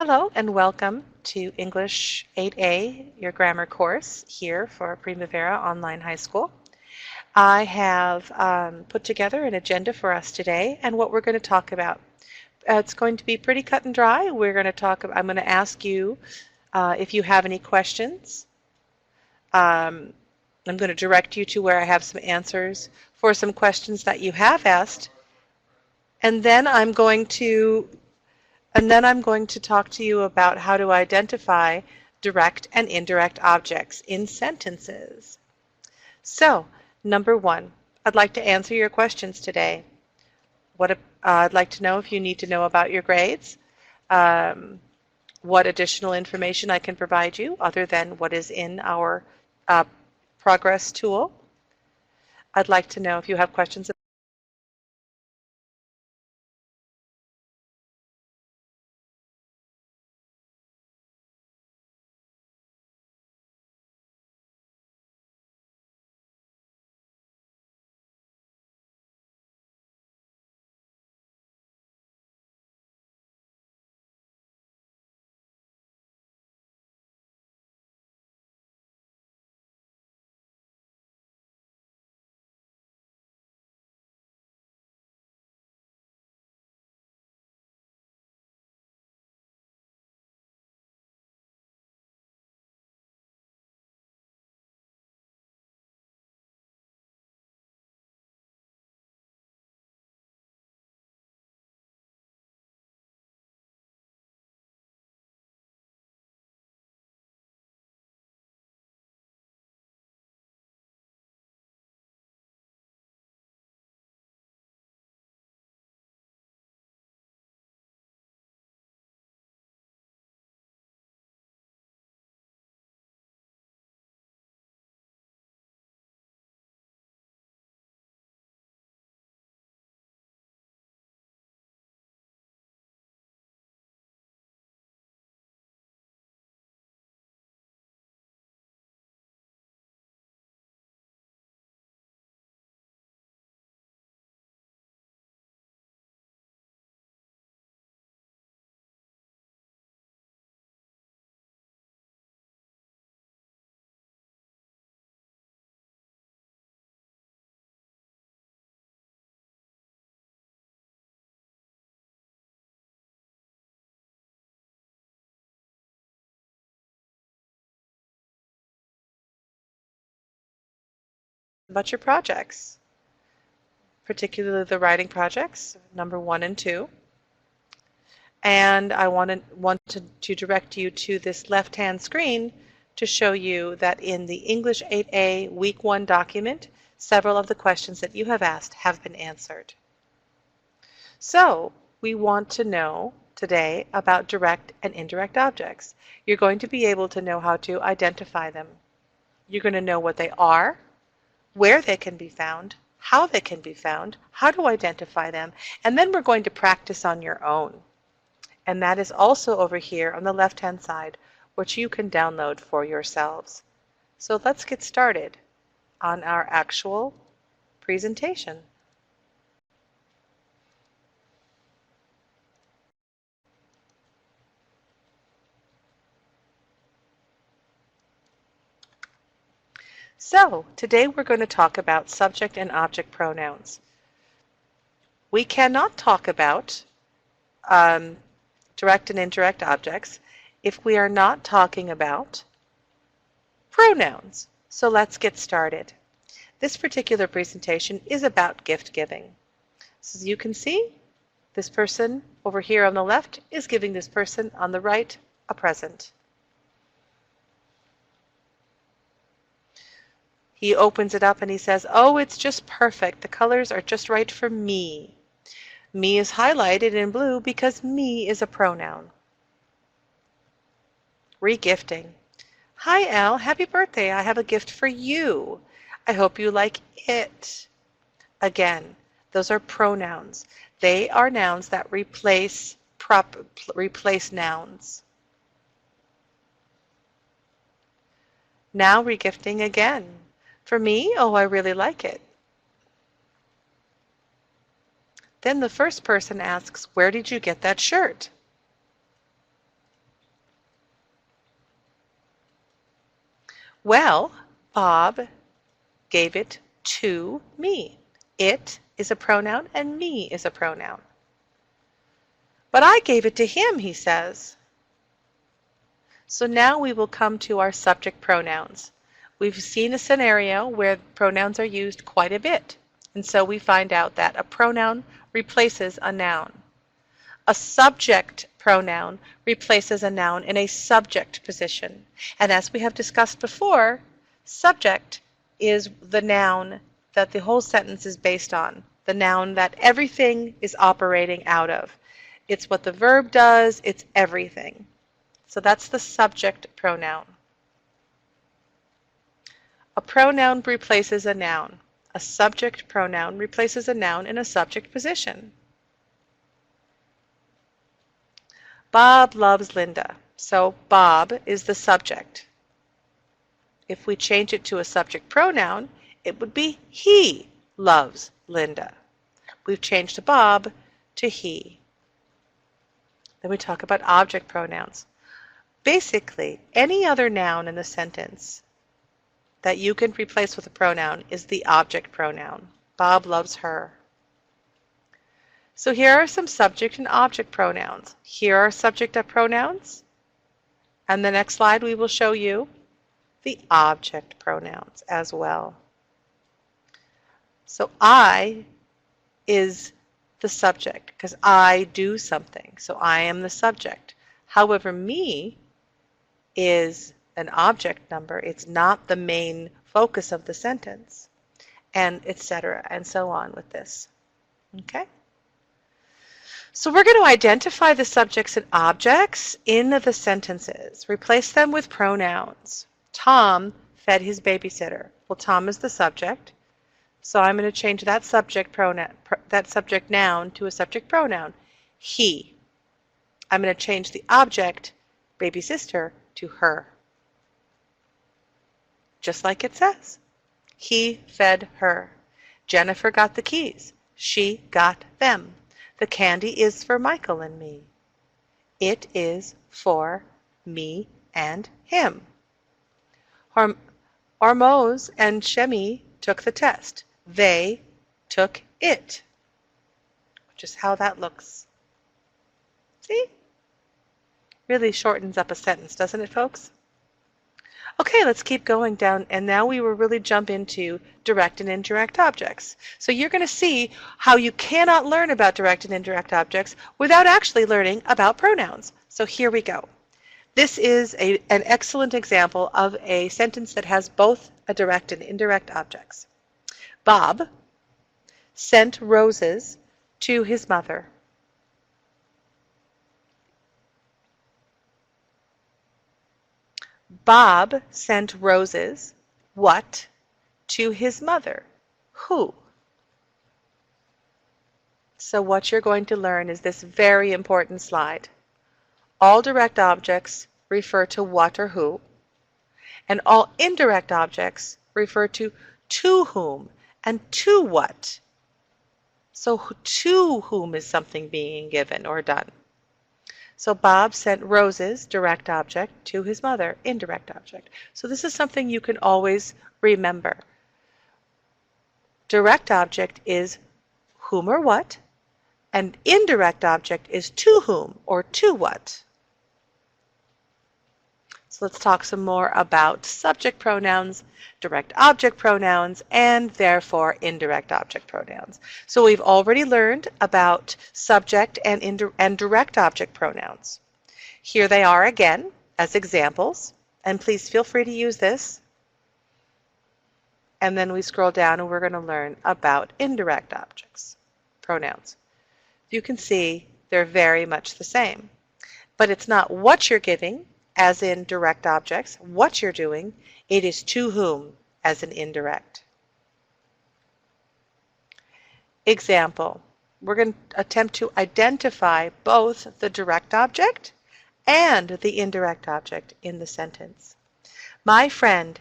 Hello and welcome to English 8A, your grammar course here for Primavera Online High School. I have put together an agenda for us today and what we're going to talk about. It's going to be pretty cut and dry. I'm going to ask you if you have any questions. I'm going to direct you to where I have some answers for some questions that you have asked. And then I'm going to talk to you about how to identify direct and indirect objects in sentences. So, number one, I'd like to answer your questions today. I'd like to know if you need to know about your grades, what additional information I can provide you other than what is in our progress tool. I'd like to know if you have questions about your projects, particularly the writing projects, number 1 and 2. And I wanted to direct you to this left-hand screen to show you that in the English 8A Week 1 document, several of the questions that you have asked have been answered. So we want to know today about direct and indirect objects. You're going to be able to know how to identify them. You're going to know what they are, where they can be found, how they can be found, how to identify them, and then we're going to practice on your own. And that is also over here on the left-hand side, which you can download for yourselves. So let's get started on our actual presentation. So today we're going to talk about subject and object pronouns. We cannot talk about direct and indirect objects if we are not talking about pronouns. So let's get started. This particular presentation is about gift giving. So as you can see, this person over here on the left is giving this person on the right a present. He opens it up and he says, "Oh, it's just perfect. The colors are just right for me." Me is highlighted in blue because me is a pronoun. Regifting. "Hi, Al. Happy birthday. I have a gift for you. I hope you like it." Again, those are pronouns. They are nouns that replace nouns. Now regifting again. "For me? Oh, I really like it." Then the first person asks, "Where did you get that shirt?" Well, Bob gave it to me. It is a pronoun and me is a pronoun. But I gave it to him, he says. So now we will come to our subject pronouns. We've seen a scenario where pronouns are used quite a bit. And so we find out that a pronoun replaces a noun. A subject pronoun replaces a noun in a subject position. And as we have discussed before, subject is the noun that the whole sentence is based on, the noun that everything is operating out of. It's what the verb does, it's everything. So that's the subject pronoun. A pronoun replaces a noun. A subject pronoun replaces a noun in a subject position. Bob loves Linda. So Bob is the subject. If we change it to a subject pronoun, it would be he loves Linda. We've changed Bob to he. Then we talk about object pronouns. Basically, any other noun in the sentence that you can replace with a pronoun is the object pronoun. Bob loves her. So here are some subject and object pronouns. Here are subject pronouns. And the next slide we will show you the object pronouns as well. So I is the subject because I do something. So I am the subject. However, me is an object number. It's not the main focus of the sentence, and etc. and so on with this. Okay? So we're going to identify the subjects and objects in the sentences. Replace them with pronouns. Tom fed his babysitter. Well, Tom is the subject, so I'm going to change that subject pronoun, that subject noun to a subject pronoun. He. I'm going to change the object, baby sister, to her. Just like it says. He fed her. Jennifer got the keys. She got them. The candy is for Michael and me. It is for me and him. Hormoz and Shemi took the test. They took it. Which is how that looks. See? Really shortens up a sentence, doesn't it, folks? Okay, let's keep going down, and now we will really jump into direct and indirect objects. So you're going to see how you cannot learn about direct and indirect objects without actually learning about pronouns. So here we go. This is an excellent example of a sentence that has both a direct and indirect objects. Bob sent roses to his mother. Bob sent roses, what, to his mother? Who? So what you're going to learn is this very important slide. All direct objects refer to what or who, and all indirect objects refer to whom and to what. So to whom is something being given or done? So Bob sent roses, direct object, to his mother, indirect object. So this is something you can always remember. Direct object is whom or what, and indirect object is to whom or to what. So let's talk some more about subject pronouns, direct object pronouns, and therefore indirect object pronouns. So we've already learned about subject and direct object pronouns. Here they are again as examples, and please feel free to use this. And then we scroll down and we're going to learn about indirect objects, pronouns. You can see they're very much the same, but it's not what you're giving, as in direct objects, what you're doing, it is to whom, as in indirect. Example, we're going to attempt to identify both the direct object and the indirect object in the sentence. My friend